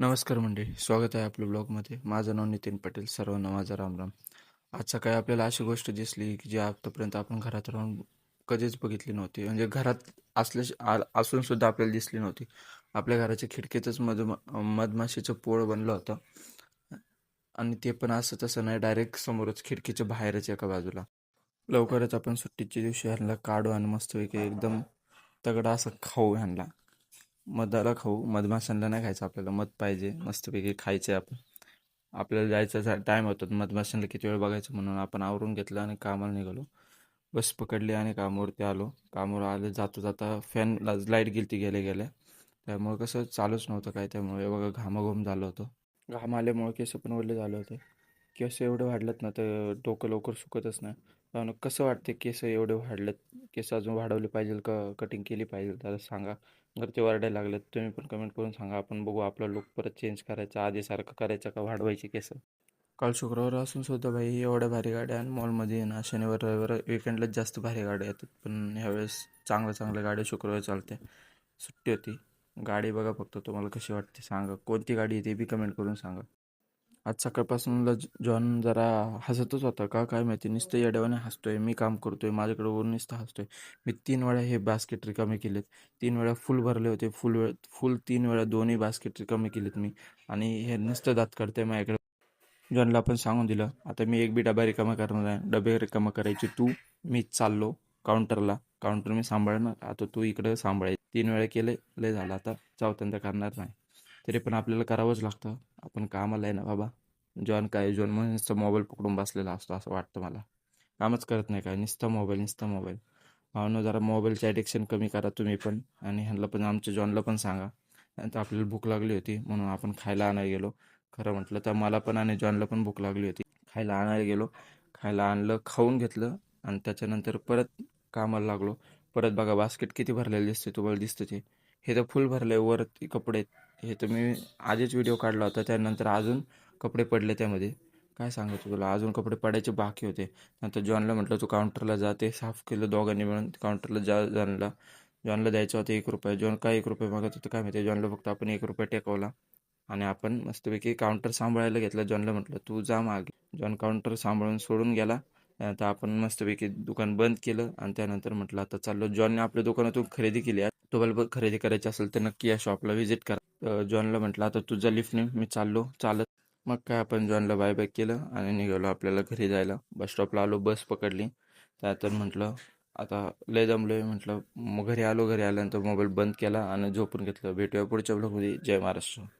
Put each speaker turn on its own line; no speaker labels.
नमस्कार मंडळी, स्वागत आहे आपल्या ब्लॉगमध्ये. माझं नाव नितीन पाटील. सर्वांना माझा रामराम. आज सकाळी आपल्याला अशी गोष्ट दिसली की जी आतापर्यंत आपण घरात राहून कधीच बघितली नव्हती. म्हणजे घरात असून सुद्धा आपल्याला दिसली नव्हती. आपल्या घराच्या खिडकीतच मधमाशीचं पोळ बनलं होतं. आणि ते पण असं तसं नाही, डायरेक्ट समोरच खिडकीच्या बाहेरच एका बाजूला. लवकरच आपण सुट्टीच्या दिवशी ह्यांना काढू आणि मस्तपैकी एकदम तगडा असं खाऊ ह्यांना. मधाला खाऊ, मधमाशांना नाही खायचं. आपल्याला मध पाहिजे, मस्तपैकी खायचे आपण. आपल्याला जायचा टाईम होता, मधमाशांना किती वेळ बघायचं म्हणून आपण आवरून घेतलं आणि कामाला निघालो. बस पकडली आणि कामावरती आलो. कामावर आले, जाता जाता फॅनला लाईट गेली ती गेल्या गेल्या. त्यामुळे कसं चालूच नव्हतं काय, त्यामुळे बघा घामाघूम झालं होतं. घाम आल्यामुळे केस पण ओले झाले होते. केस एवढे वाढलेत ना, तर डोकं लवकर सुकतच नाही. पण कसं वाटते केस एवढे वाढलेत? केस अजून वाढवले पाहिजे का कटिंग केली पाहिजे? त्याला सांगा. घरचे ओरडायला लागलेत. तुम्ही पण कमेंट करून सांगा. आपण बघू आपला लुक परत चेंज करायचा, आधीसारखं करायचं का वाढवायची केस. काल शुक्रवार असून सुद्धा भाई एवढ्या भारी गाड्या आणि मॉलमध्ये ना शनिवार रविवार विकेंडलाच जास्त भारी गाड्या येतात. पण ह्यावेळेस चांगल्या चांगल्या गाड्या शुक्रवार चालते. सुट्टी होती. गाडी बघा फक्त, तुम्हाला कशी वाटते सांगा. कोणती गाडी आहे ते बी कमेंट करून सांगा. आज सकाळपासून जॉन जरा हसतच होता का काय माहिती, नुसतं येड्यावाने हसतोय. मी काम करतोय, माझ्याकडे वरून नुसतं हसतोय. मी 3 वेळा हे बास्केट रिकामे केलेत. 3 वेळा फुल भरले होते. फुल 3 वेळा दोन्ही बास्केट रिकामे केलेत मी. आणि हे नुसतं दात काढतंय माझ्याकडे. जॉनला आपण सांगून दिलं, आता मी एक बी डबा रिकामा करणार आहे. डबे रिकामा करायची तू. मी चाललो काउंटरला. काउंटर मी सांभाळणार, आता तू इकडं सांभाळायचं. 3 वेळा केले, लय झालं, आता चौथ्यांदा करणार नाही. तरी पण आपल्याला करावंच लागतं. आपण कामाला आहे ना बाबा. जॉन म्हणून नुसतं मोबाईल पकडून बसलेला असतो असं वाटतं मला. कामच करत नाही काय, नुसतं मोबाईल नुसतं मोबाईल. भावनं जरा मोबाईलचे ॲडिक्शन कमी करा तुम्ही पण. आणि ह्यांना पण, आमच्या जॉनला पण सांगा. नंतर आपल्याला भूक लागली होती म्हणून आपण खायला आणायला गेलो. खरं म्हटलं तर मला पण आणि जॉनला पण भूक लागली होती. खायला आणायला गेलो. खायला आणलं, खाऊन घेतलं. आणि त्याच्यानंतर परत कामाला लागलो. परत बघा बास्केट किती भरलेलं दिसते, तुम्हाला दिसतं ते. हे तर फुल भरलं आहे, वरती कपडे आहेत. हे तर मी आधीच व्हिडिओ काढला होता, त्यानंतर अजून कपडे पडले त्यामध्ये. काय सांगायचं तुला, अजून कपडे पडायचे बाकी होते. नंतर जॉनला म्हटलं तू काउंटरला जा, ते साफ केलं दोघांनी मिळून. काउंटरला जॉनला द्यायचं होतं 1 रुपया. जॉन काय 1 रुपये मागत होतं काय माहिती. जॉनला फक्त आपण 1 रुपया टेकवला आणि आपण मस्तपैकी काउंटर सांभाळायला घेतलं. जॉनला म्हटलं तू जा मागे. जॉन काउंटर सांभाळून सोडून गेला. त्यानंतर आपण मस्तपैकी दुकान बंद केलं आणि त्यानंतर म्हटलं आता चाललो. जॉनने आपल्या दुकानातून खरेदी केली आहे. तुम्हाला पण खरेदी करायची असेल तर नक्की या शॉपला व्हिजिट करा. जॉनला म्हटलं आता तुझा लिफ्टने मी चाललो चालत. मग काय, आपण जॉनला बाय बाय केलं आणि निघालो आपल्याला घरी जायला. बस स्टॉपला आलो, बस पकडली. त्यानंतर म्हटलं आता लय जमलोय, म्हटलं मग घरी आलो. घरी आल्यानंतर मोबाईल बंद केला आणि झोपून घेतलं. भेटूया पुढच्या ब्लॉगमध्ये. जय महाराष्ट्र.